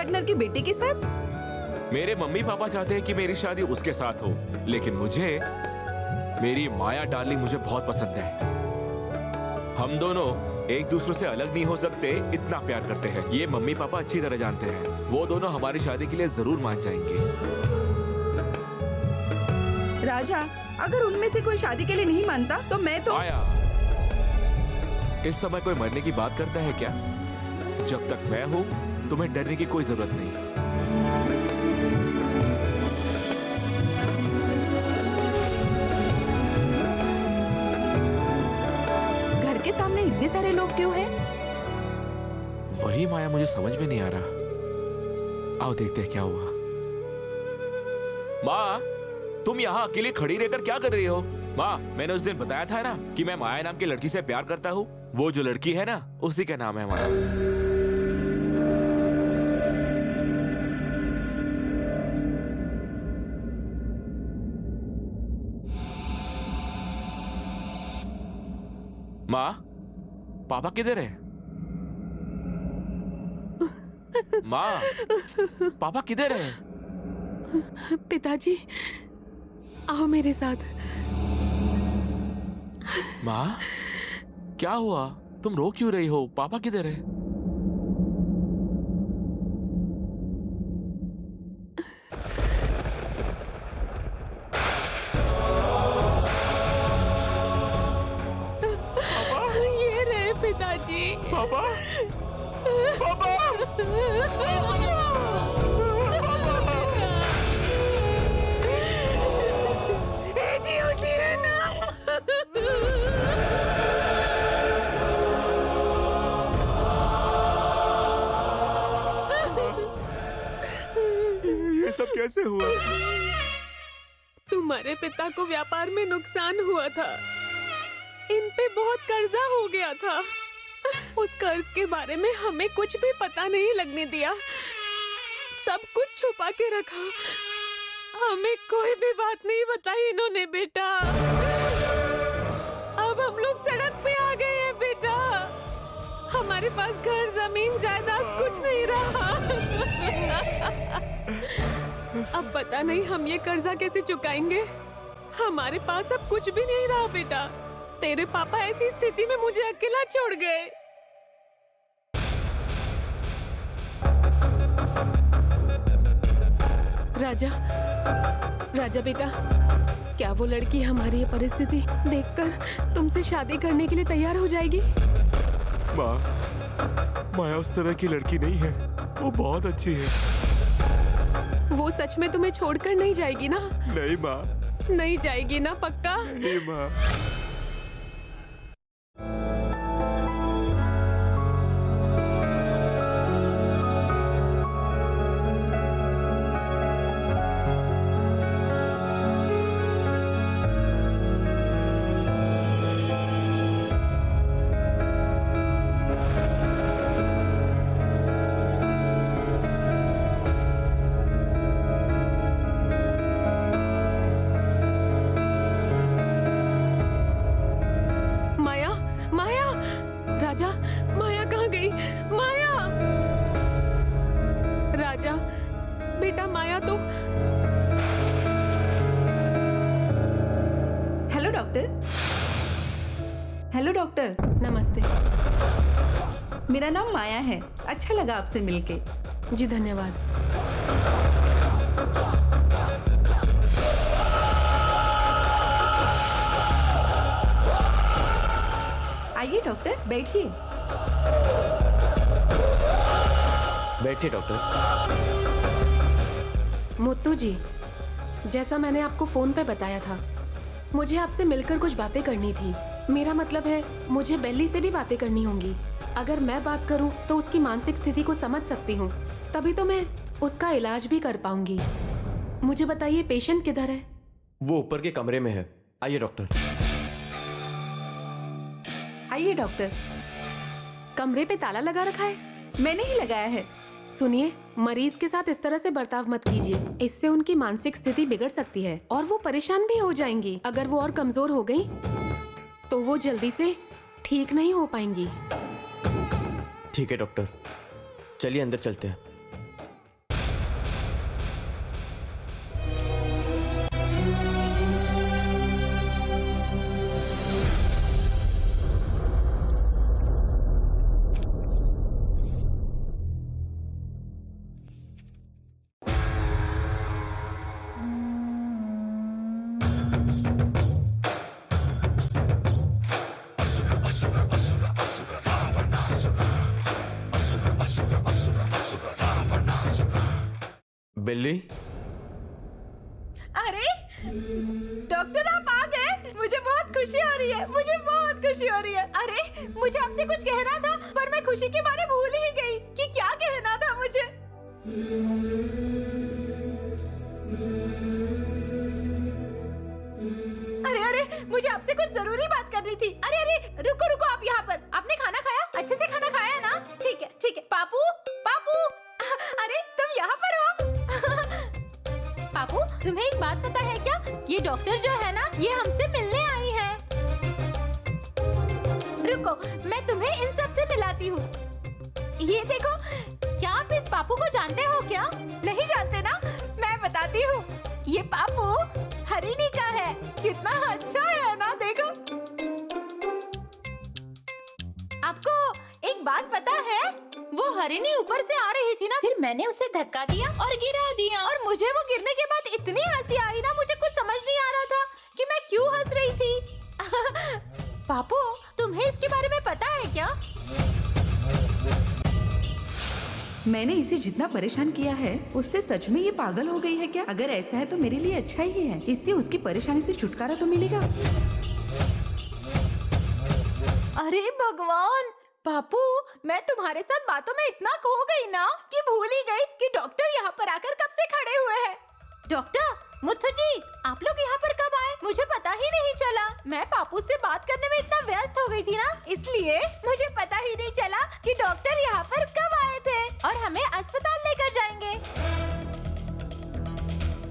Partner की बेटी के साथ? मेरे मम्मी पापा चाहते हैं कि मेरी शादी उसके साथ हो, लेकिन मुझे मेरी माया डार्लिंग मुझे बहुत पसंद है। हम दोनों एक दूसरे से अलग नहीं हो सकते, इतना प्यार करते हैं। ये मम्मी पापा अच्छी तरह जानते हैं। वो दोनों हमारी शादी के लिए जरूर मान जाएंगे। राजा, अगर उनमें से कोई शादी के लिए नहीं मानता तो मैं तो... माया, इस समय कोई मरने की बात करता है क्या? जब तक मैं हूं तुम्हें डरने की कोई जरूरत नहीं। घर के सामने इतने सारे लोग क्यों हैं? वही माया मुझे समझ में नहीं आ रहा। आओ देखते हैं क्या हुआ। माँ, तुम यहाँ अकेले खड़ी रहकर क्या कर रही हो? माँ, मैंने उस दिन बताया था ना कि मैं माया नाम की लड़की से प्यार करता हूँ। वो जो लड़की है ना, उसी का नाम है माया। माँ, पापा किधर है? माँ, पापा किधर है? पिताजी, आओ मेरे साथ। माँ, क्या हुआ? तुम रो क्यों रही हो? पापा किधर है? ये रहे पिताजी। पापा, पापा, जी उठिए ना। ये सब कैसे हुआ? तुम्हारे पिता को व्यापार में नुकसान हुआ था। इन पे बहुत कर्जा हो गया था। उस कर्ज के बारे में हमें कुछ भी पता नहीं लगने दिया। सब कुछ छुपा के रखा। हमें कोई भी बात नहीं बताई इन्होंने बेटा। अब हम लोग सड़क पे आ गए हैं बेटा। हमारे पास घर, जमीन, जायदाद कुछ नहीं रहा। अब पता नहीं हम ये कर्जा कैसे चुकाएंगे। हमारे पास अब कुछ भी नहीं रहा बेटा। तेरे पापा ऐसी स्थिति में मुझे अकेला छोड़ गए। राजा, राजा बेटा, क्या वो लड़की हमारी ये परिस्थिति देखकर तुमसे शादी करने के लिए तैयार हो जाएगी? माँ, माया उस तरह की लड़की नहीं है। वो बहुत अच्छी है। वो सच में तुम्हें छोड़कर नहीं जाएगी ना? नहीं माँ। नहीं जाएगी ना? पक्का? नहीं माँ। राजा, माया कहाँ गई? माया! राजा, बेटा माया तो... हेलो डॉक्टर। Hello doctor. नमस्ते। मेरा नाम माया है। अच्छा लगा आपसे मिलके। जी धन्यवाद। आइए डॉक्टर, बैठिए। बैठिए डॉक्टर। मुत्तू जी, जैसा मैंने आपको फोन पे बताया था, मुझे आपसे मिलकर कुछ बातें करनी थी। मेरा मतलब है, मुझे बेली से भी बातें करनी होंगी। अगर मैं बात करूं तो उसकी मानसिक स्थिति को समझ सकती हूं, तभी तो मैं उसका इलाज भी कर पाऊंगी। मुझे बताइए, पेशेंट किधर है? वो ऊपर के कमरे में है। आइए डॉक्टर। आइए डॉक्टर। कमरे पे ताला लगा रखा है? मैंने ही लगाया है। सुनिए, मरीज के साथ इस तरह से बर्ताव मत कीजिए। इससे उनकी मानसिक स्थिति बिगड़ सकती है और वो परेशान भी हो जाएंगी। अगर वो और कमजोर हो गई तो वो जल्दी से ठीक नहीं हो पाएंगी। ठीक है डॉक्टर, चलिए अंदर चलते हैं। बिल्ली, अरे डॉक्टर आप आ गए, मुझे बहुत खुशी हो रही है, मुझे बहुत खुशी हो रही है। अरे मुझे आपसे कुछ कहना था पर मैं खुशी के बारे भूल ही गई कि क्या कहना था मुझे। अरे अरे मुझे आपसे कुछ जरूरी बात करनी थी। अरे अरे रुको रुको, आप यहाँ पर। आपने खाना खाया? अच्छे से खाना खाया ना? ठीक है ठीक है। पापू पापू, अरे तुम यहाँ पर हो? पापू तुम्हें एक बात पता है क्या? ये डॉक्टर जो है ना, ये हमसे मिलने आई है। रुको मैं तुम्हें इन सब से मिलाती हूँ। ये देखो, क्या आप इस पापू को जानते हो क्या? नहीं जानते ना? मैं बताती हूँ। ये पापू हरिणी का है। कितना अच्छा है ना, देखो। आपको एक बात पता है? वो हरिणी ऊपर से आ रही थी ना, फिर मैंने उसे धक्का दिया और गिरा दिया, और मुझे वो गिरने के बाद इतनी हंसी आई ना, मुझे कुछ समझ नहीं आ रहा था कि मैं क्यों हंस रही थी। पापू तुम्हें इसके बारे में पता है क्या? मैंने इसे जितना परेशान किया है उससे सच में ये पागल हो गई है क्या? अगर ऐसा है तो मेरे लिए अच्छा ही है, इससे उसकी परेशानी से छुटकारा तो मिलेगा। अरे भगवान, पापू मैं तुम्हारे साथ बातों में इतना खो गई ना कि भूल ही गई कि डॉक्टर यहाँ पर आकर कब से खड़े हुए हैं। डॉक्टर मुथु जी, आप लोग यहाँ पर कब आए? मुझे पता ही नहीं चला। मैं पापू से बात करने में इतना व्यस्त हो गई थी ना, इसलिए मुझे पता ही नहीं चला कि डॉक्टर यहाँ पर कब आए थे और हमें अस्पताल लेकर जाएंगे।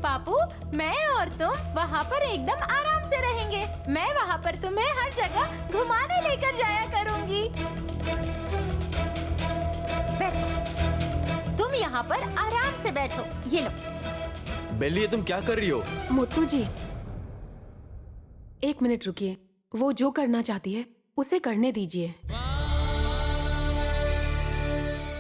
पापू मैं और तुम वहाँ पर एकदम आराम से रहेंगे। मैं वहाँ पर तुम्हें हर जगह घुमाने लेकर जाया करूँगी। बैठो, तुम यहाँ पर आराम से बैठो। ये लो। बिल्ली, ये तुम क्या कर रही हो? मुत्तू जी, एक मिनट रुकिए। वो जो करना चाहती है उसे करने दीजिए।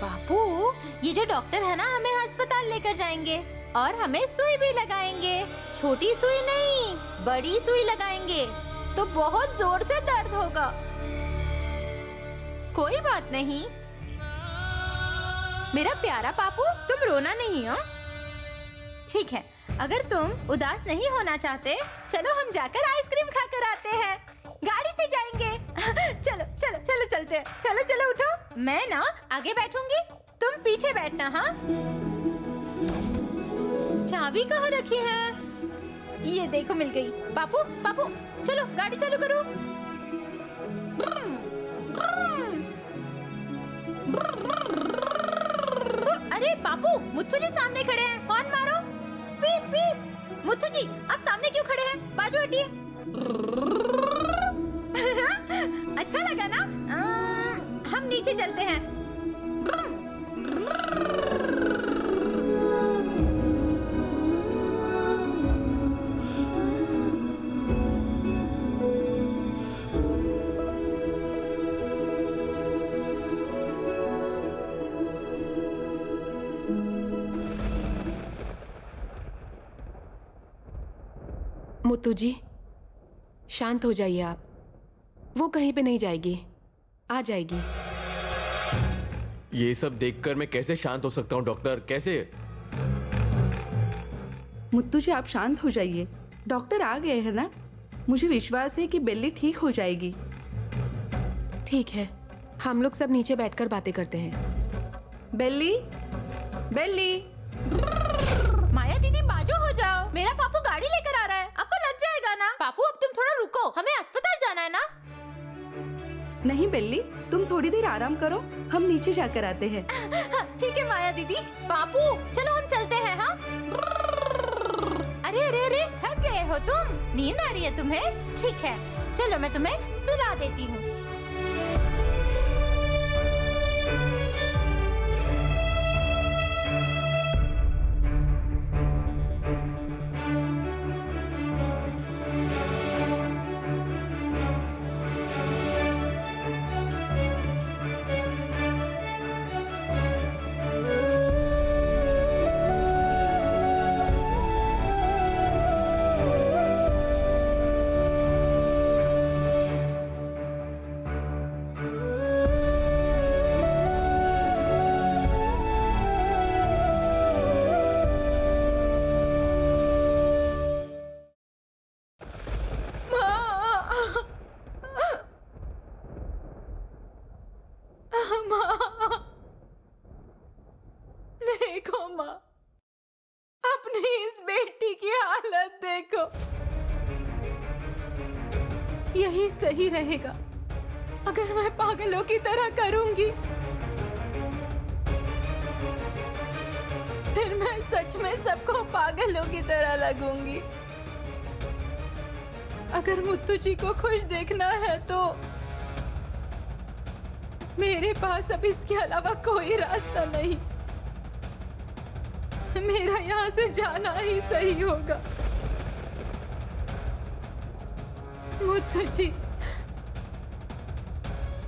बापू ये जो डॉक्टर है ना, हमें अस्पताल लेकर जाएंगे और हमें सुई भी लगाएंगे। छोटी सुई नहीं, बड़ी सुई लगाएंगे, तो बहुत जोर से दर्द होगा। कोई बात नहीं मेरा प्यारा पापू, तुम रोना नहीं। हाँ ठीक है, अगर तुम उदास नहीं होना चाहते, चलो हम जाकर आइसक्रीम खाकर आते हैं। गाड़ी से जाएंगे। चलो चलो चलो चलते हैं। चलो चलो उठो। मैं ना आगे बैठूंगी, तुम पीछे बैठना। हाँ चाबी कहाँ रखी है? ये देखो मिल गई। पापू पापू चलो गाड़ी चालू करो। अरे पापू, मुथु जी सामने खड़े हैं, हॉर्न मारो। पीप पीप। मुथु जी आप सामने क्यों खड़े हैं? बाजू हटिए। अच्छा लगा ना? हम नीचे चलते हैं। मुत्तू जी शांत हो जाइए आप। वो कहीं पे नहीं जाएगी, आ जाएगी। ये सब देखकर मैं कैसे शांत हो सकता हूँ डॉक्टर? कैसे? मुत्तू जी आप शांत हो जाइए, डॉक्टर आ गए हैं ना। मुझे विश्वास है कि बेल्ली ठीक हो जाएगी। ठीक है, हम लोग सब नीचे बैठकर बातें करते हैं। बेल्ली बेल्ली। माया दीदी बाजू हो जाओ, मेरा पापू गाड़ी लेकर आ रहा है, आपको लग जाएगा ना। पापू अब तुम थोड़ा रुको, हमें अस्पताल जाना है ना। नहीं बेल्ली, तुम थोड़ी देर आराम करो, हम नीचे जाकर आते हैं। ठीक है माया दीदी। पापू चलो हम चलते हैं। हाँ अरे अरे अरे थक गए हो तुम? नींद आ रही है तुम्हें? ठीक है चलो मैं तुम्हें सुला देती हूँ। हालत देखो। यही सही रहेगा अगर मैं पागलों की तरह करूंगी, फिर मैं सच में सबको पागलों की तरह लगूंगी। अगर मुत्तू जी को खुश देखना है तो मेरे पास अब इसके अलावा कोई रास्ता नहीं। मेरा यहाँ से जाना ही सही होगा। मुत्तू जी,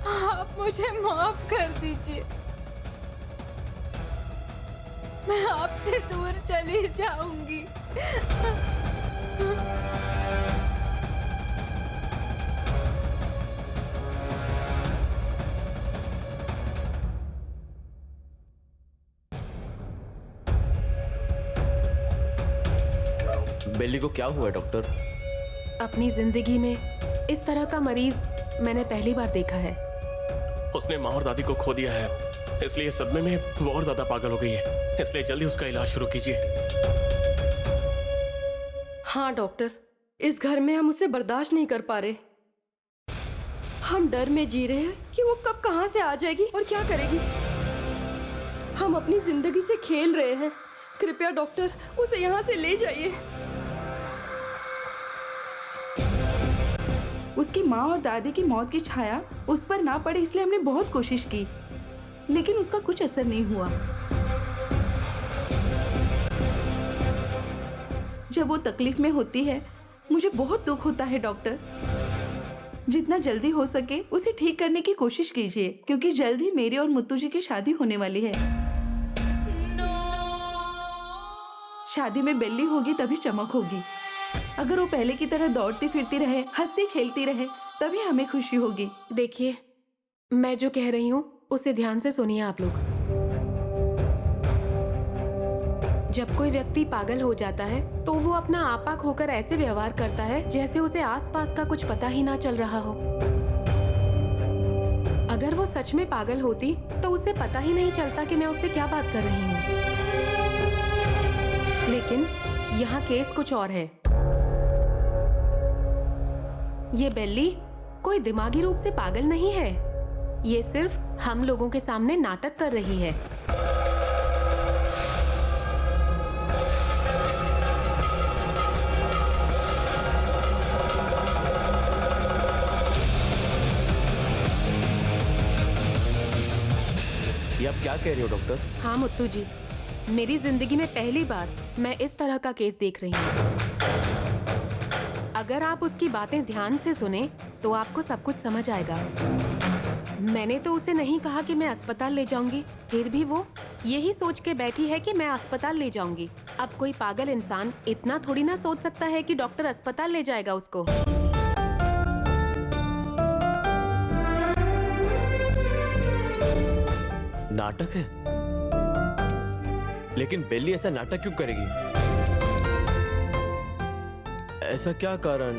आप मुझे माफ कर दीजिए। मैं आपसे दूर चली जाऊंगी। बेली को क्या हुआ डॉक्टर? अपनी जिंदगी में इस तरह का मरीज मैंने पहली बार देखा है। उसने माँ और दादी को खो दिया है, इसलिए सदमे में वो और ज्यादा पागल हो गई है। इसलिए जल्दी उसका इलाज शुरू कीजिए। हाँ डॉक्टर, इस घर में हम उसे बर्दाश्त नहीं कर पा रहे। हम डर में जी रहे हैं कि वो कब कहाँ से आ जाएगी और क्या करेगी। हम अपनी जिंदगी से खेल रहे हैं। कृपया डॉक्टर, उसे यहाँ से ले जाइए। उसकी माँ और दादी की मौत की छाया उस पर ना पड़े, इसलिए हमने बहुत कोशिश की, लेकिन उसका कुछ असर नहीं हुआ। जब वो तकलीफ में होती है मुझे बहुत दुख होता है डॉक्टर। जितना जल्दी हो सके उसे ठीक करने की कोशिश कीजिए, क्योंकि जल्द ही मेरी और मुत्तू जी की शादी होने वाली है। शादी में बेली होगी तभी चमक होगी। अगर वो पहले की तरह दौड़ती फिरती रहे, हंसती खेलती रहे, तभी हमें खुशी होगी। देखिए, मैं जो कह रही हूँ उसे ध्यान से सुनिए आप लोग। जब कोई व्यक्ति पागल हो जाता है तो वो अपना आपा खोकर ऐसे व्यवहार करता है जैसे उसे आसपास का कुछ पता ही ना चल रहा हो। अगर वो सच में पागल होती तो उसे पता ही नहीं चलता कि मैं उससे क्या बात कर रही हूँ। लेकिन यहाँ केस कुछ और है। ये बेली कोई दिमागी रूप से पागल नहीं है। ये सिर्फ हम लोगों के सामने नाटक कर रही है। ये आप क्या कह रही हो डॉक्टर? हाँ मुत्तू जी, मेरी जिंदगी में पहली बार मैं इस तरह का केस देख रही हूँ। अगर आप उसकी बातें ध्यान से सुने तो आपको सब कुछ समझ आएगा। मैंने तो उसे नहीं कहा कि मैं अस्पताल ले जाऊंगी, फिर भी वो यही सोच के बैठी है कि मैं अस्पताल ले जाऊंगी। अब कोई पागल इंसान इतना थोड़ी ना सोच सकता है कि डॉक्टर अस्पताल ले जाएगा उसको। नाटक है? लेकिन बेली ऐसा नाटक क्यों करेगी? ऐसा क्या कारण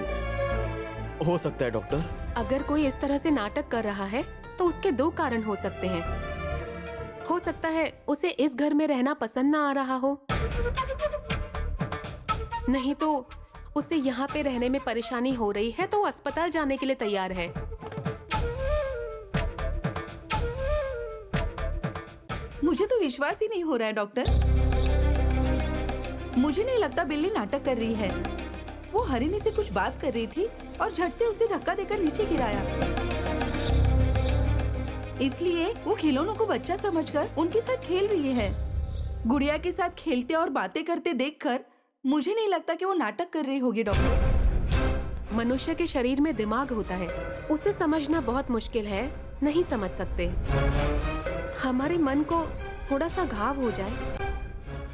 हो सकता है डॉक्टर? अगर कोई इस तरह से नाटक कर रहा है तो उसके दो कारण हो सकते हैं। हो सकता है उसे इस घर में रहना पसंद ना आ रहा हो, नहीं तो उसे यहाँ पे रहने में परेशानी हो रही है तो वो अस्पताल जाने के लिए तैयार है। मुझे तो विश्वास ही नहीं हो रहा है डॉक्टर। मुझे नहीं लगता बिल्ली नाटक कर रही है। वो हरिणी से कुछ बात कर रही थी और झट से उसे धक्का देकर नीचे गिराया। इसलिए वो खिलौनों को बच्चा समझकर उनके साथ खेल रही है। गुड़िया के साथ खेलते और बातें करते देखकर मुझे नहीं लगता कि वो नाटक कर रही होगी डॉक्टर। मनुष्य के शरीर में दिमाग होता है, उसे समझना बहुत मुश्किल है, नहीं समझ सकते। हमारे मन को थोड़ा सा घाव हो जाए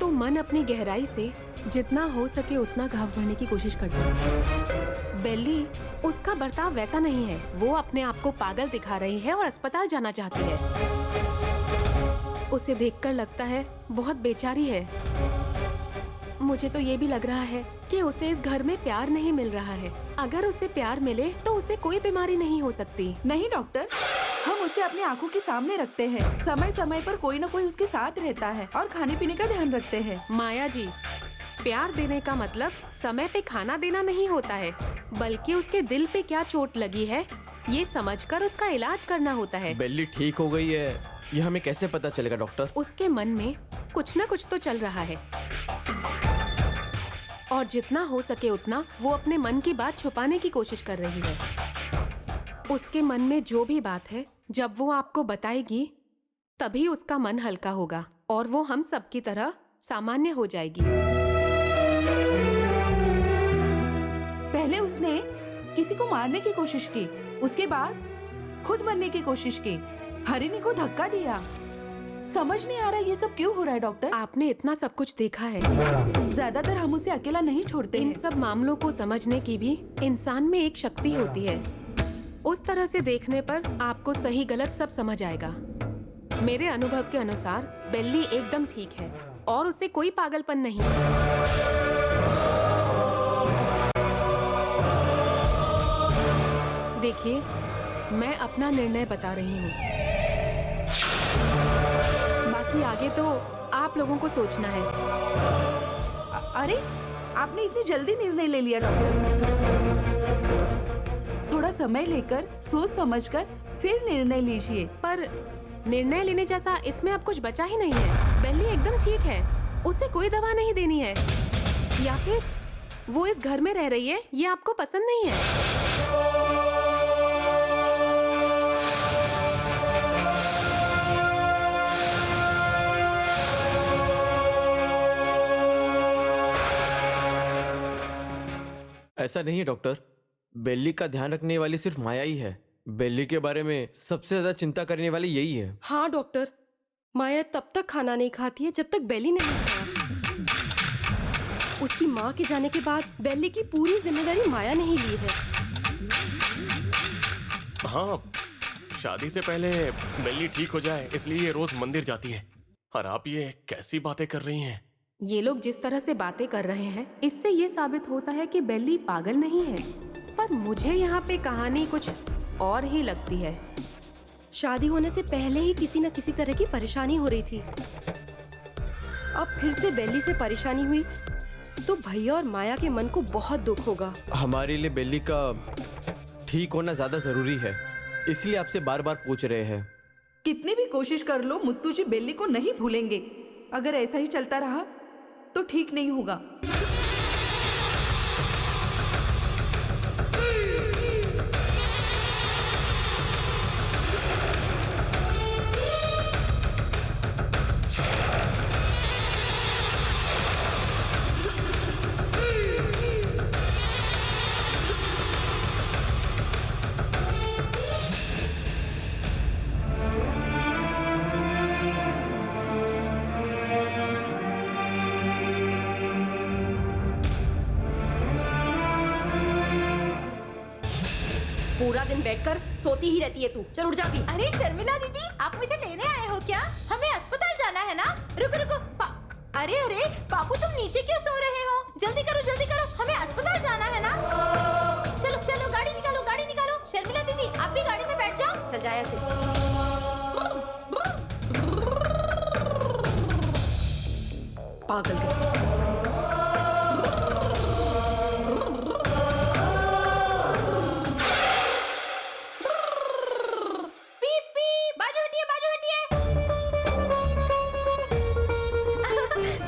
तो मन अपनी गहराई से जितना हो सके उतना घाव भरने की कोशिश करता है। बेली, उसका बर्ताव वैसा नहीं है। वो अपने आप को पागल दिखा रही है और अस्पताल जाना चाहती है। उसे देखकर लगता है बहुत बेचारी है। मुझे तो ये भी लग रहा है कि उसे इस घर में प्यार नहीं मिल रहा है। अगर उसे प्यार मिले तो उसे कोई बीमारी नहीं हो सकती। नहीं डॉक्टर, हम उसे अपनी आंखों के सामने रखते हैं। समय समय पर कोई न कोई उसके साथ रहता है और खाने पीने का ध्यान रखते हैं। माया जी, प्यार देने का मतलब समय पे खाना देना नहीं होता है, बल्कि उसके दिल पे क्या चोट लगी है ये समझकर उसका इलाज करना होता है। बेली ठीक हो गई है, ये हमें कैसे पता चलेगा डॉक्टर? उसके मन में कुछ न कुछ तो चल रहा है और जितना हो सके उतना वो अपने मन की बात छुपाने की कोशिश कर रही है। उसके मन में जो भी बात है जब वो आपको बताएगी तभी उसका मन हल्का होगा और वो हम सबकी तरह सामान्य हो जाएगी। पहले उसने किसी को मारने की कोशिश की, उसके बाद खुद मरने की कोशिश की, हरिणी को धक्का दिया। समझ नहीं आ रहा ये सब क्यों हो रहा है डॉक्टर। आपने इतना सब कुछ देखा है। ज्यादातर हम उसे अकेला नहीं छोड़ते इन हैं। सब मामलों को समझने की भी इंसान में एक शक्ति होती है। उस तरह से देखने पर आपको सही गलत सब समझ आएगा। मेरे अनुभव के अनुसार बेल्ली एकदम ठीक है और उसे कोई पागलपन नहीं है। देखिए, मैं अपना निर्णय बता रही हूँ, बाकी आगे तो आप लोगों को सोचना है। अरे आपने इतनी जल्दी निर्णय ले लिया डॉक्टर। थोड़ा समय लेकर सोच समझकर फिर निर्णय लीजिए। पर निर्णय लेने जैसा इसमें अब कुछ बचा ही नहीं है। बेल्ली एकदम ठीक है, उसे कोई दवा नहीं देनी है। या फिर वो इस घर में रह रही है, ये आपको पसंद नहीं है। ऐसा नहीं है डॉक्टर, बेली का ध्यान रखने वाली सिर्फ माया ही है। बेली के बारे में सबसे ज्यादा चिंता करने वाली यही है। हाँ डॉक्टर, माया तब तक खाना नहीं खाती है जब तक बेली नहीं खाया। उसकी माँ के जाने के बाद बेली की पूरी जिम्मेदारी माया ने ही ली है। हाँ, शादी से पहले बेली ठीक हो जाए इसलिए ये रोज मंदिर जाती है। और आप ये कैसी बातें कर रही हैं? ये लोग जिस तरह से बातें कर रहे हैं इससे ये साबित होता है कि बेल्ली पागल नहीं है। पर मुझे यहाँ पे कहानी कुछ और ही लगती है। शादी होने से पहले ही किसी न किसी तरह की परेशानी हो रही थी। अब फिर से बेली से परेशानी हुई तो भैया और माया के मन को बहुत दुख होगा। हमारे लिए बेली का ठीक होना ज्यादा जरूरी है, इसलिए आपसे बार बार पूछ रहे हैं। कितनी भी कोशिश कर लो मुत्तू जी बेली को नहीं भूलेंगे। अगर ऐसा ही चलता रहा तो ठीक नहीं होगा। पूरा दिन बैठकर सोती ही रहती है तू। चल उठ जा भी। अरे शर्मिला दीदी, आप मुझे लेने आए हो क्या? हमें अस्पताल जाना है ना। रुको रुको, अरे अरे पापू, तुम नीचे क्यों सो रहे हो? जल्दी करो, हमें अस्पताल जाना है ना। चलो चलो, गाड़ी निकालो। शर्मिला दीदी, आप भी गाड़ी में बैठ जाओ। चल जाए ऐसे। पागल का।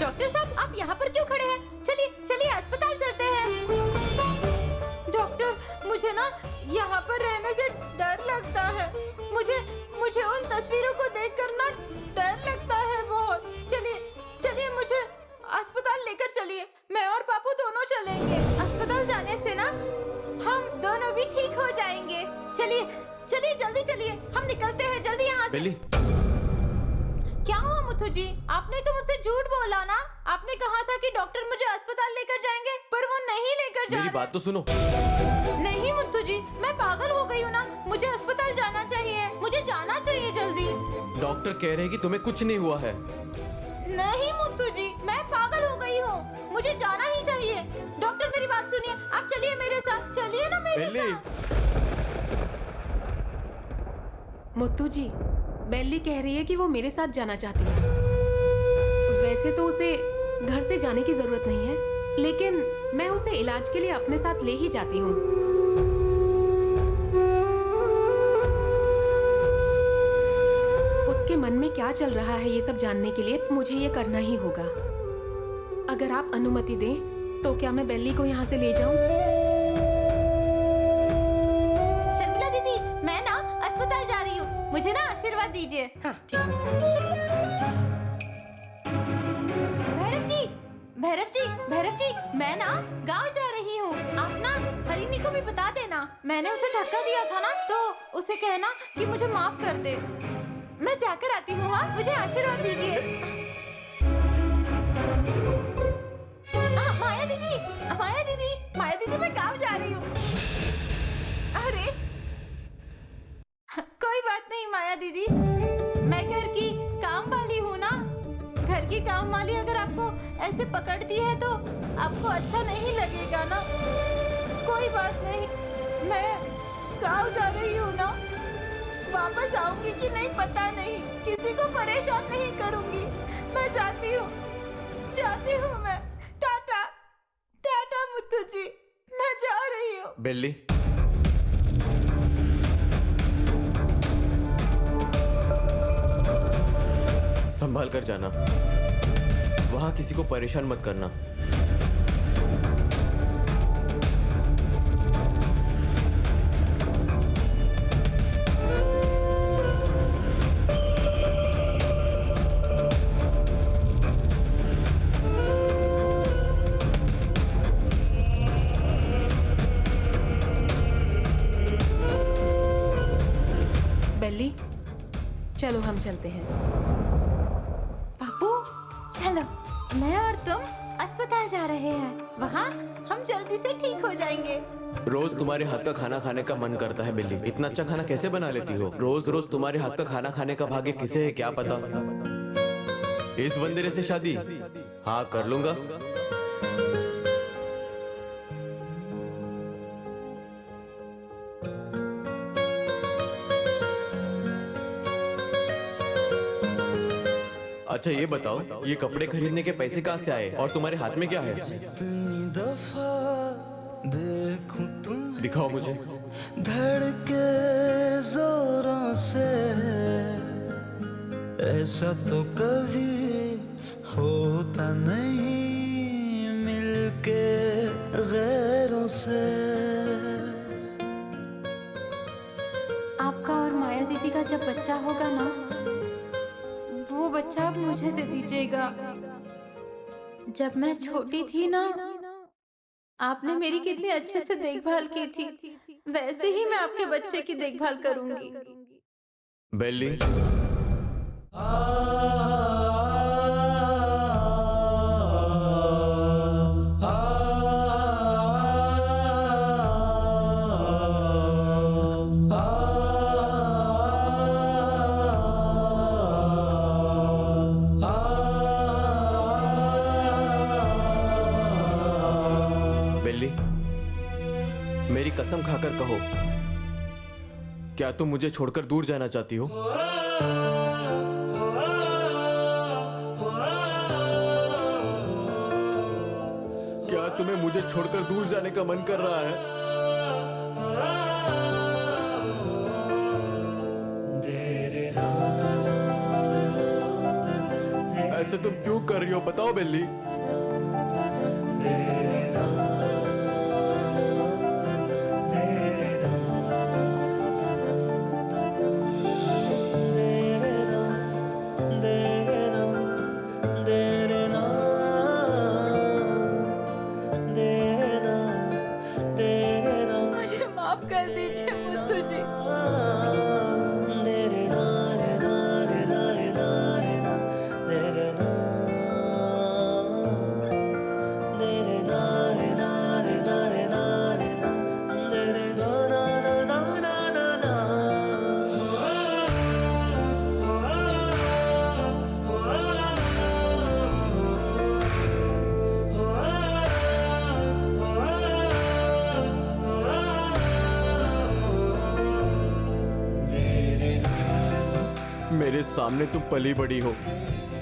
डॉक्टर साहब, आप यहाँ पर क्यों खड़े हैं? चलिए अस्पताल चलते हैं। डॉक्टर, मुझे ना यहाँ पर रहने से डर लगता है। मुझे उन तस्वीरों को देखकर ना डर लगता है बहुत। चलिए मुझे अस्पताल लेकर चलिए। मैं और पापू दोनों चलेंगे। अस्पताल जाने से ना हम दोनों भी ठीक हो जाएंगे। चलिए जल्दी चलिए, हम निकलते हैं जल्दी यहाँ से। बेली, क्या हुआ मुथु जी? आपने तो मुझसे झूठ बोला ना। आपने कहा था कि डॉक्टर मुझे अस्पताल लेकर जाएंगे, पर वो नहीं लेकर जा मेरी रहे। बात तो सुनो। नहीं मुथु जी, मैं पागल हो गई हूँ ना। मुझे अस्पताल जाना चाहिए, मुझे जाना चाहिए जल्दी। डॉक्टर कह रहे हैं कि तुम्हें कुछ नहीं हुआ है। नहीं मुथु जी, मैं पागल हो गई हूँ। मुझे जाना ही चाहिए। डॉक्टर, मेरी बात सुनिए, आप चलिए मेरे साथ। चलिए ना मेरे बेली, साथ। मुत्तू जी, बेल्ली कह रही है कि वो मेरे साथ जाना चाहती है। वैसे तो उसे घर से जाने की जरूरत नहीं है, लेकिन मैं उसे इलाज के लिए अपने साथ ले ही जाती हूँ। उसके मन में क्या चल रहा है ये सब जानने के लिए मुझे ये करना ही होगा। अगर आप अनुमति दें तो क्या मैं बेल्ली को यहाँ से ले जाऊं? शर्मिला दीदी, मैं ना अस्पताल जा रही हूँ, मुझे ना आशीर्वाद दीजिए। हाँ ठीक। भैरव जी, मैं ना गांव जा रही हूँ। आप ना हरिणी को भी बता देना, मैंने उसे धक्का दिया था ना, तो उसे कहना कि मुझे माफ कर दे। मैं जाकर आती हूँ। हाँ, मुझे आशीर्वाद दीजिए। माया दीदी, मैं गांव जा रही हूँ। अरे कोई बात नहीं माया दीदी, मैं घर की काम वाली हूँ ना। घर की काम वाली अगर आपको ऐसे पकड़ती है तो आपको अच्छा नहीं लगेगा ना। कोई बात नहीं, मैं गांव जा रही हूँ ना, वापस आऊंगी कि नहीं पता नहीं, किसी को परेशान नहीं करूंगी। मैं जाती हूँ मैं। टाटा टाटा मुत्तू जी, मैं जा रही हूँ। बेल्ली, संभाल कर जाना, वहां किसी को परेशान मत करना। बेल्ली, चलो हम चलते हैं। पापू चलो, मैं और तुम अस्पताल जा रहे हैं। वहाँ हम जल्दी से ठीक हो जाएंगे। रोज तुम्हारे हाथ का खाना खाने का मन करता है बिल्ली। इतना अच्छा खाना कैसे बना लेती हो? रोज रोज तुम्हारे हाथ का खाना खाने का भाग्य किसे है क्या पता। इस बंदरे से शादी हाँ कर लूंगा। अच्छा ये बताओ, ये कपड़े खरीदने के पैसे कहाँ से आए और तुम्हारे हाथ में क्या है? दिखाओ मुझे। धड़के जोरों से ऐसा तो कभी होता नहीं, मिलके गैरों से। आपका और माया दीदी का जब बच्चा होगा ना, वो बच्चा आप मुझे दे दीजिएगा। जब मैं छोटी थी ना, आपने मेरी कितनी अच्छे से देखभाल की थी, वैसे ही मैं आपके बच्चे की देखभाल करूंगी। बेल्ली, बेल्ली, मेरी कसम खाकर कहो, क्या तुम मुझे छोड़कर दूर जाना चाहती हो? क्या तुम्हें मुझे छोड़कर दूर जाने का मन कर रहा है? ऐसे तुम क्यों कर रही हो बताओ बेल्ली। मुझे माफ कर दीजिए मुत्तू जी। मेरे सामने तुम पली बड़ी हो,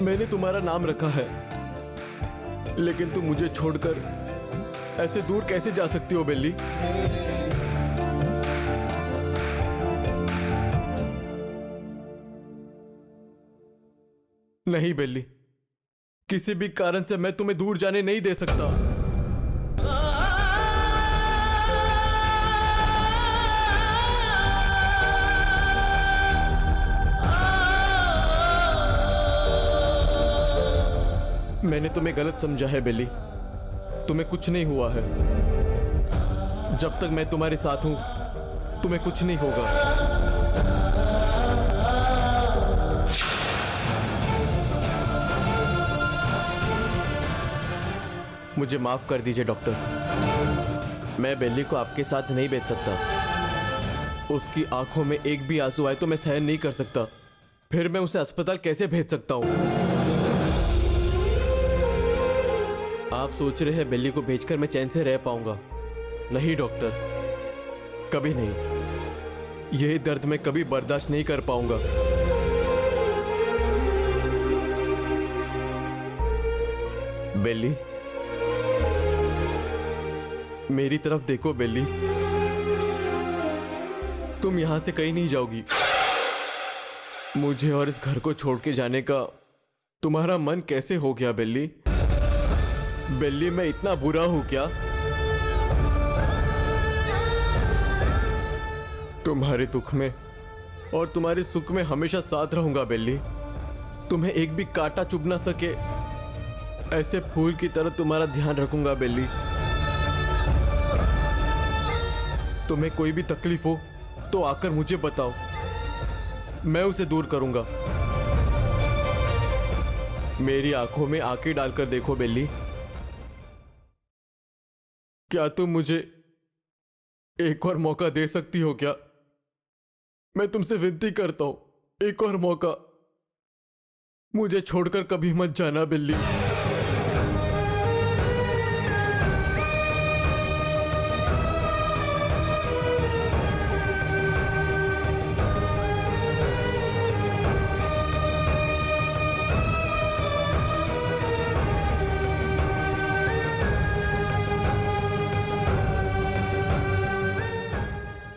मैंने तुम्हारा नाम रखा है, लेकिन तुम मुझे छोड़कर ऐसे दूर कैसे जा सकती हो बेली? नहीं बेली, किसी भी कारण से मैं तुम्हें दूर जाने नहीं दे सकता। मैंने तुम्हें गलत समझा है बेली, तुम्हें कुछ नहीं हुआ है। जब तक मैं तुम्हारे साथ हूं तुम्हें कुछ नहीं होगा। मुझे माफ कर दीजिए डॉक्टर, मैं बेली को आपके साथ नहीं भेज सकता। उसकी आंखों में एक भी आंसू आए तो मैं सहन नहीं कर सकता। फिर मैं उसे अस्पताल कैसे भेज सकता हूं? आप सोच रहे हैं बेली को भेजकर मैं चैन से रह पाऊंगा? नहीं डॉक्टर, कभी नहीं। यह दर्द मैं कभी बर्दाश्त नहीं कर पाऊंगा। बेली, मेरी तरफ देखो बेली, तुम यहां से कहीं नहीं जाओगी। मुझे और इस घर को छोड़ के जाने का तुम्हारा मन कैसे हो गया बेली? बेली, मैं इतना बुरा हूं क्या? तुम्हारे दुख में और तुम्हारे सुख में हमेशा साथ रहूंगा बेली। तुम्हें एक भी कांटा चुभ ना सके ऐसे फूल की तरह तुम्हारा ध्यान रखूंगा बेली। तुम्हें कोई भी तकलीफ हो तो आकर मुझे बताओ, मैं उसे दूर करूंगा। मेरी आंखों में आंखें डालकर देखो बेली, क्या तुम मुझे एक और मौका दे सकती हो क्या? मैं तुमसे विनती करता हूं, एक और मौका। मुझे छोड़कर कभी मत जाना बिल्ली।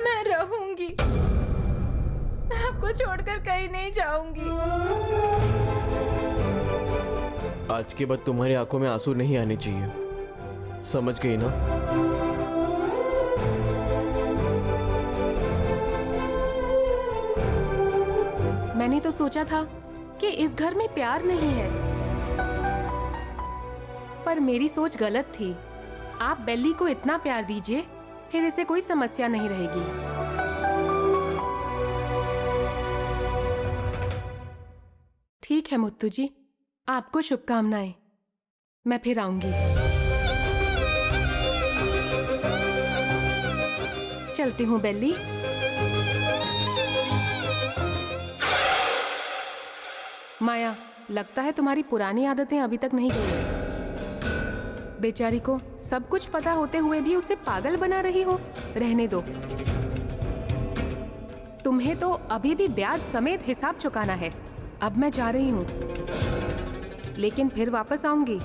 मैं रहूंगी, मैं आपको छोड़कर कहीं नहीं जाऊंगी। आज के बाद तुम्हारी आंखों में आंसू नहीं आने चाहिए, समझ गई ना? मैंने तो सोचा था कि इस घर में प्यार नहीं है, पर मेरी सोच गलत थी। आप बेली को इतना प्यार दीजिए, फिर इसे कोई समस्या नहीं रहेगी। ठीक है मुत्तू जी, आपको शुभकामनाएं। मैं फिर आऊंगी। चलती हूँ बेली। माया, लगता है तुम्हारी पुरानी आदतें अभी तक नहीं गई। बेचारी को सब कुछ पता होते हुए भी उसे पागल बना रही हो। रहने दो। तुम्हें तो अभी भी ब्याज समेत हिसाब चुकाना है। अब मैं जा रही हूँ, लेकिन फिर वापस आऊंगी।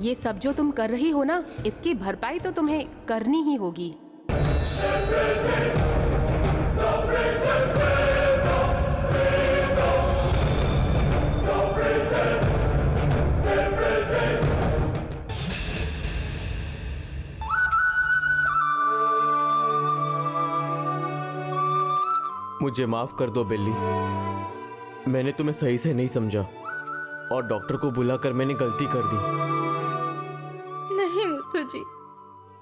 ये सब जो तुम कर रही हो ना, इसकी भरपाई तो तुम्हें करनी ही होगी। मुझे माफ कर दो बेली, मैंने तुम्हें सही से नहीं समझा और डॉक्टर को बुलाकर मैंने गलती कर दी। नहीं मुत्तू जी,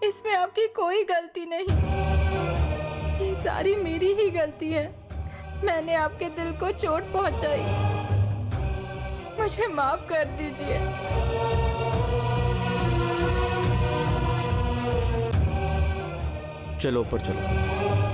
इसमें आपकी कोई गलती नहीं। ये सारी मेरी ही गलती है। मैंने आपके दिल को चोट पहुंचाई। मुझे माफ कर दीजिए। चलो ऊपर चलो।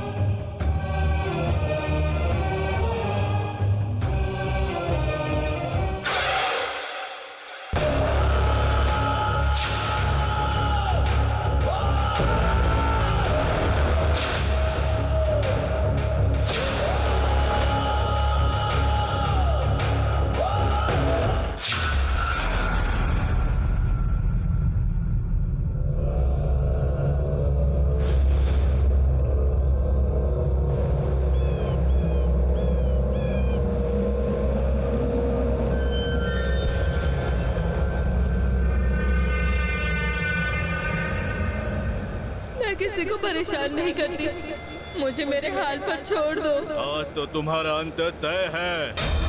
मैं किसी को परेशान नहीं करती। मुझे मेरे हाल पर छोड़ दो। आज तो तुम्हारा अंत तय है।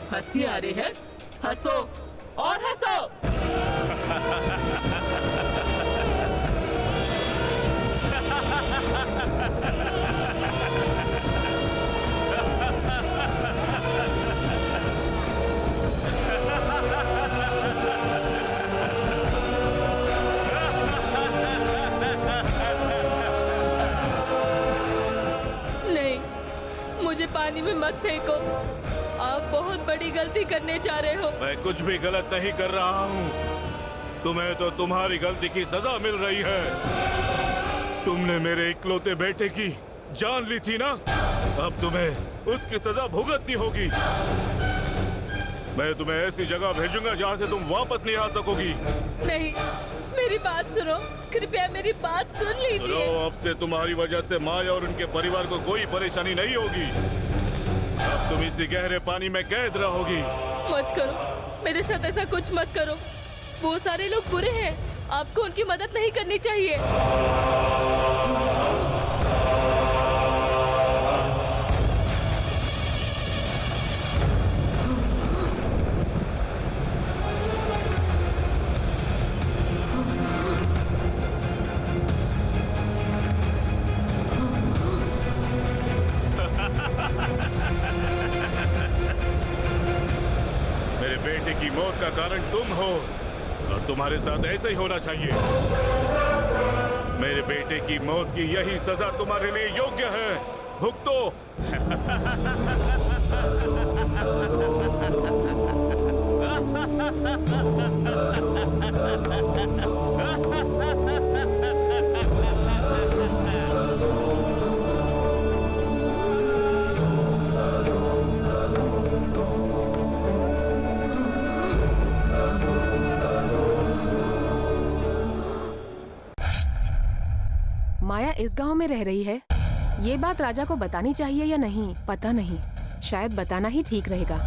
हंसी आ रही है? हंसो और हंसो। नहीं, मुझे पानी में मत फेंको। आप बहुत बड़ी गलती करने जा रहे हो। मैं कुछ भी गलत नहीं कर रहा हूँ। तुम्हें तो तुम्हारी गलती की सजा मिल रही है। तुमने मेरे इकलौते बेटे की जान ली थी ना, अब तुम्हें उसकी सजा भुगतनी होगी। मैं तुम्हें ऐसी जगह भेजूंगा जहाँ से तुम वापस नहीं आ सकोगी। नहीं, मेरी बात सुनो, कृपया मेरी बात सुन लीजिए। अब से तुम्हारी वजह से माया और उनके परिवार को कोई परेशानी नहीं होगी। अब तुम इसी गहरे पानी में कैद रहोगी। मत करो, मेरे साथ ऐसा कुछ मत करो। वो सारे लोग बुरे हैं, आपको उनकी मदद नहीं करनी चाहिए। मेरे बेटे की मौत का कारण तुम हो और तुम्हारे साथ ऐसे ही होना चाहिए। मेरे बेटे की मौत की यही सजा तुम्हारे लिए योग्य है। भुगतो। माया इस गांव में रह रही है। ये बात राजा को बतानी चाहिए या नहीं, पता नहीं। शायद बताना ही ठीक रहेगा।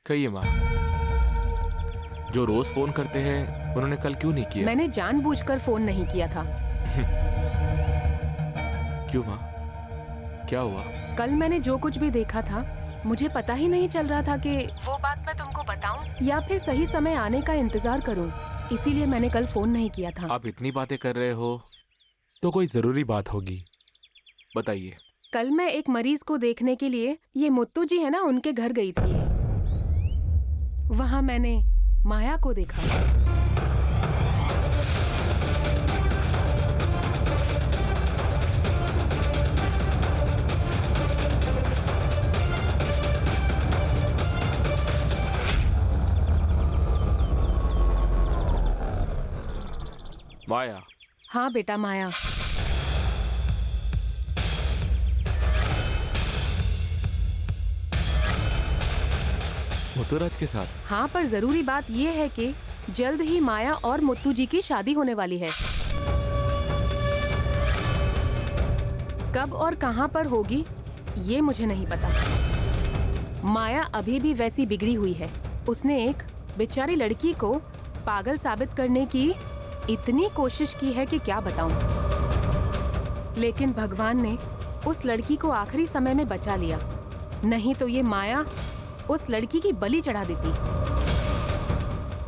कहिए माँ, जो रोज फोन करते हैं उन्होंने कल क्यों नहीं किया? मैंने जानबूझकर फोन नहीं किया था। क्यों माँ, क्या हुआ? कल मैंने जो कुछ भी देखा था, मुझे पता ही नहीं चल रहा था कि वो बात मैं तुमको बताऊं या फिर सही समय आने का इंतजार करूं। इसीलिए मैंने कल फोन नहीं किया था। आप इतनी बातें कर रहे हो तो कोई जरूरी बात होगी, बताइए। कल मैं एक मरीज को देखने के लिए, ये मुत्तू जी है ना, उनके घर गई थी। वहां मैंने माया को देखा। माया? हाँ बेटा, माया। मुत्तूराज के साथ? हाँ, पर जरूरी बात ये है कि जल्द ही माया और मुत्तू जी की शादी होने वाली है। कब और कहाँ पर होगी ये मुझे नहीं पता। माया अभी भी वैसी बिगड़ी हुई है। उसने एक बेचारी लड़की को पागल साबित करने की इतनी कोशिश की है कि क्या बताऊं। लेकिन भगवान ने उस लड़की को आखिरी समय में बचा लिया, नहीं तो ये माया उस लड़की की बलि चढ़ा देती।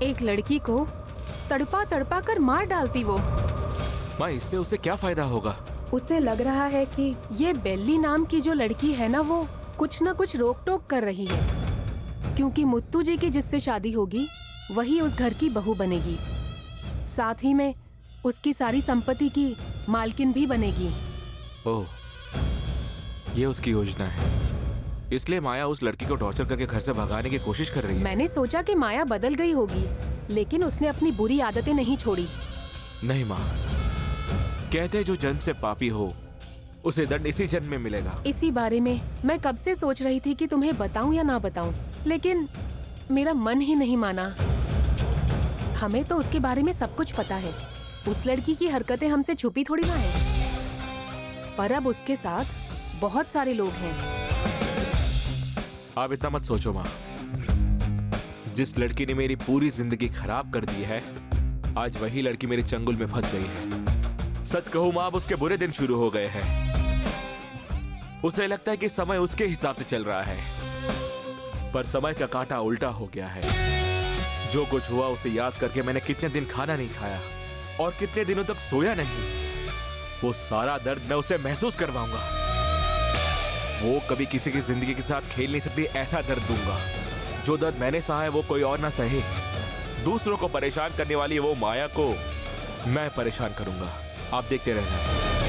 एक लड़की को तड़पा तड़पा कर मार डालती वो। माँ, इससे उसे क्या फायदा होगा? उसे लग रहा है कि ये बेल्ली नाम की जो लड़की है ना, वो कुछ न कुछ रोक टोक कर रही है, क्योंकि मुत्तू जी की जिससे शादी होगी वही उस घर की बहू बनेगी, साथ ही में उसकी सारी संपत्ति की मालकिन भी बनेगी। ओह, ये उसकी योजना है, इसलिए माया उस लड़की को टॉर्चर करके घर से भगाने की कोशिश कर रही है। मैंने सोचा कि माया बदल गई होगी, लेकिन उसने अपनी बुरी आदतें नहीं छोड़ी। नहीं माँ, कहते जो जन्म से पापी हो उसे दंड इसी जन्म में मिलेगा। इसी बारे में मैं कब से सोच रही थी कि तुम्हें बताऊं या ना बताऊं, लेकिन मेरा मन ही नहीं माना। हमें तो उसके बारे में सब कुछ पता है, उस लड़की की हरकतें हमसे छुपी थोड़ी ना है, पर अब उसके साथ बहुत सारे लोग हैं। आप इतना मत सोचो माँ, जिस लड़की ने मेरी पूरी जिंदगी खराब कर दी है, आज वही लड़की मेरे चंगुल में फंस गई है। सच कहूं माँ, अब उसके बुरे दिन शुरू हो गए हैं। उसे लगता है कि समय उसके हिसाब से चल रहा है, पर समय का कांटा उल्टा हो गया है। जो कुछ हुआ उसे याद करके मैंने कितने दिन खाना नहीं खाया और कितने दिनों तक सोया नहीं। वो सारा दर्द मैं उसे महसूस करवाऊंगा। वो कभी किसी की जिंदगी के साथ खेल नहीं सकती, ऐसा दर्द दूंगा। जो दर्द मैंने सहा है वो कोई और ना सहे। दूसरों को परेशान करने वाली वो माया को मैं परेशान करूंगा। आप देखते रहना।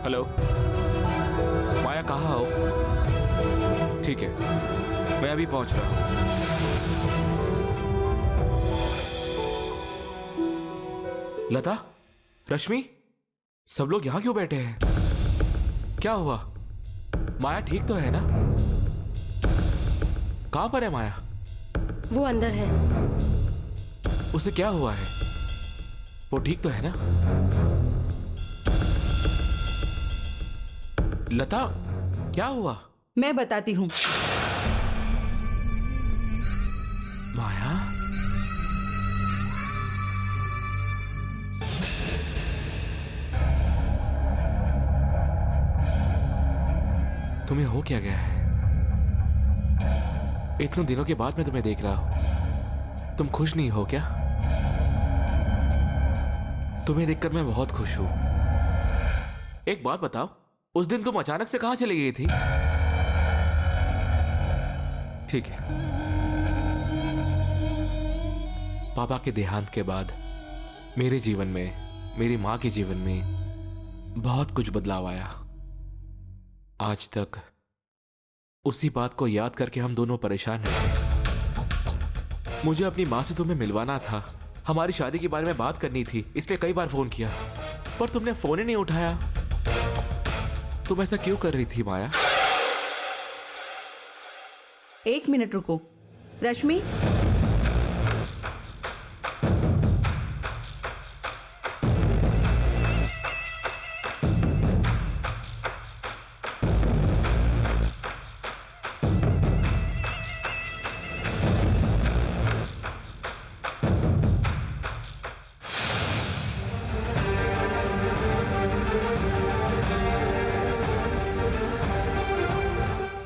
हेलो माया, कहाँ हो? ठीक है, मैं अभी पहुंच रहा हूं। लता, रश्मि, सब लोग यहाँ क्यों बैठे हैं? क्या हुआ? माया ठीक तो है ना? कहां पर है माया? वो अंदर है। उसे क्या हुआ है? वो ठीक तो है ना? लता, क्या हुआ? मैं बताती हूँ। माया, तुम्हें हो क्या गया है? इतने दिनों के बाद मैं तुम्हें देख रहा हूं। तुम खुश नहीं हो क्या? तुम्हें देखकर मैं बहुत खुश हूं। एक बात बताओ, उस दिन तुम अचानक से कहां चली गई थी? ठीक है, पापा के देहांत के बाद मेरे जीवन में, मेरी मां के जीवन में बहुत कुछ बदलाव आया। आज तक उसी बात को याद करके हम दोनों परेशान हैं। मुझे अपनी मां से तुम्हें मिलवाना था, हमारी शादी के बारे में बात करनी थी, इसलिए कई बार फोन किया, पर तुमने फोन ही नहीं उठाया। तुम ऐसा क्यों कर रही थी माया? एक मिनट रुको। रश्मि,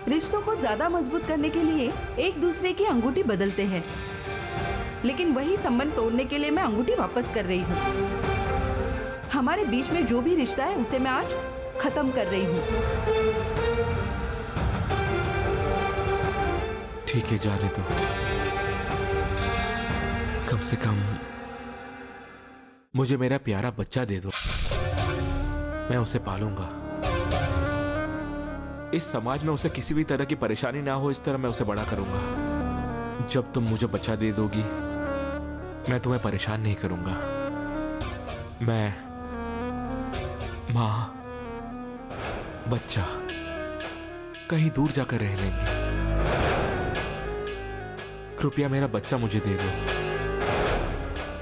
रिश्तों को ज्यादा मजबूत करने के लिए एक दूसरे की अंगूठी बदलते हैं, लेकिन वही संबंध तोड़ने के लिए मैं अंगूठी वापस कर रही हूँ। हमारे बीच में जो भी रिश्ता है उसे मैं आज खत्म कर रही हूँ। ठीक है, जाने दो। कम से कम मुझे मेरा प्यारा बच्चा दे दो, मैं उसे पालूंगा। इस समाज में उसे किसी भी तरह की परेशानी ना हो, इस तरह मैं उसे बड़ा करूंगा। जब तुम मुझे बच्चा दे दोगी, मैं तुम्हें परेशान नहीं करूंगा। मैं, मां, बच्चा कहीं दूर जाकर रह लेंगे। कृपया मेरा बच्चा मुझे दे दो।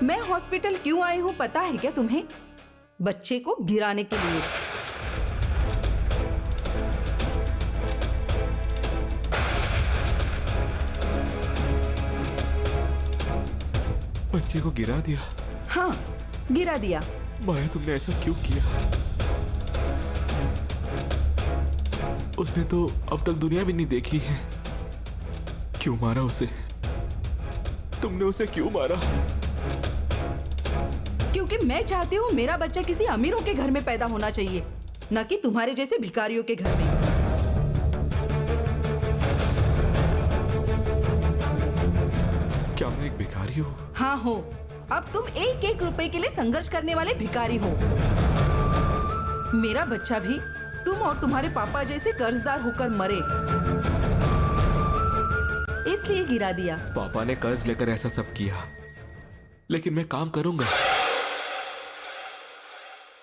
मैं हॉस्पिटल क्यों आई हूँ पता है क्या तुम्हें? बच्चे को गिराने के लिए। बच्चे को गिरा दिया? हाँ, गिरा दिया। माया तुमने ऐसा क्यों किया? उसने तो अब तक दुनिया भी नहीं देखी है। क्यों मारा उसे? तुमने उसे क्यों मारा? क्योंकि मैं चाहती हूँ मेरा बच्चा किसी अमीरों के घर में पैदा होना चाहिए, न कि तुम्हारे जैसे भिखारियों के घर में। क्या मैं एक भिखारी हूँ? हाँ हो। अब तुम एक एक रुपए के लिए संघर्ष करने वाले भिखारी हो। मेरा बच्चा भी तुम और तुम्हारे पापा जैसे कर्जदार होकर मरे, इसलिए गिरा दिया। पापा ने कर्ज लेकर ऐसा सब किया, लेकिन मैं काम करूंगा।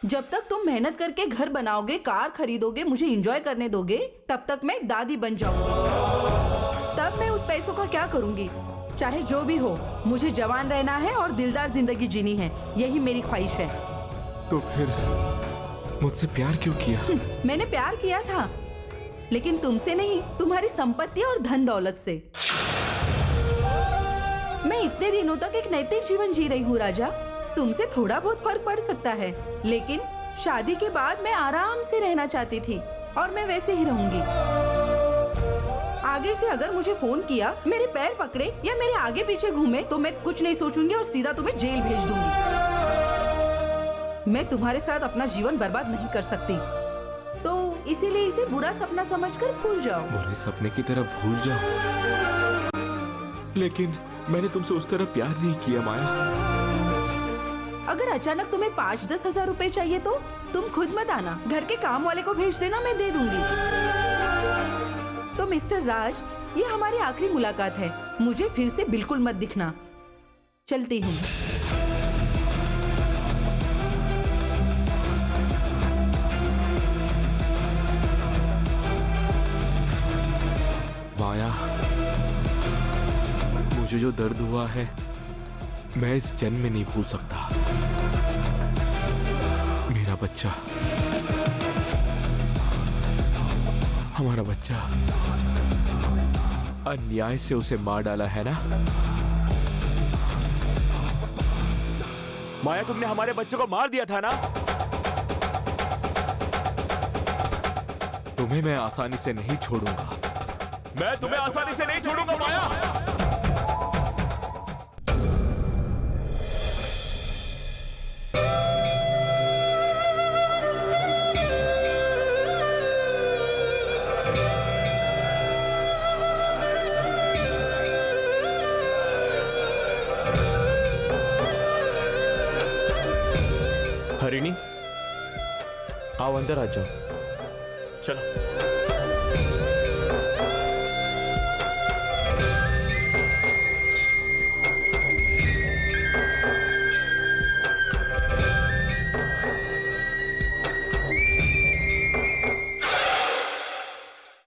जब तक तुम मेहनत करके घर बनाओगे, कार खरीदोगे, मुझे एंजॉय करने दोगे, तब तक मैं दादी बन जाऊंगी। तब मैं उस पैसों का क्या करूंगी? चाहे जो भी हो, मुझे जवान रहना है और दिलदार जिंदगी जीनी है, यही मेरी ख्वाहिश है। तो फिर मुझसे प्यार क्यों किया? मैंने प्यार किया था, लेकिन तुमसे नहीं, तुम्हारी संपत्ति और धन दौलत से। मैं इतने दिनों तक एक नैतिक जीवन जी रही हूँ राजा। तुमसे थोड़ा बहुत फर्क पड़ सकता है, लेकिन शादी के बाद मैं आराम से रहना चाहती थी और मैं वैसे ही रहूंगी। आगे से अगर मुझे फोन किया, मेरे पैर पकड़े या मेरे आगे पीछे घूमे, तो मैं कुछ नहीं सोचूंगी और सीधा तुम्हें जेल भेज दूंगी। मैं तुम्हारे साथ अपना जीवन बर्बाद नहीं कर सकती, तो इसीलिए इसे बुरा सपना समझकर भूल जाओ। बुरे सपने की तरह भूल जाओ? लेकिन मैंने तुमसे उस तरह प्यार नहीं किया माया। अगर अचानक तुम्हें 5-10 हजार रुपए चाहिए तो तुम खुद मत आना, घर के काम वाले को भेज देना, मैं दे दूंगी। तो मिस्टर राज, ये हमारी आखिरी मुलाकात है, मुझे फिर से बिल्कुल मत दिखना। चलती हूँ। माया, मुझे जो दर्द हुआ है मैं इस जन्म में नहीं भूल सकता। मेरा बच्चा, हमारा बच्चा, अन्याय से उसे मार डाला है ना? माया, तुमने हमारे बच्चे को मार दिया था ना? तुम्हें मैं आसानी से नहीं छोड़ूंगा। मैं तुम्हें आसानी से नहीं छोड़ूंगा माया। हरिणी, आओ अंदर आ जाओ। चलो।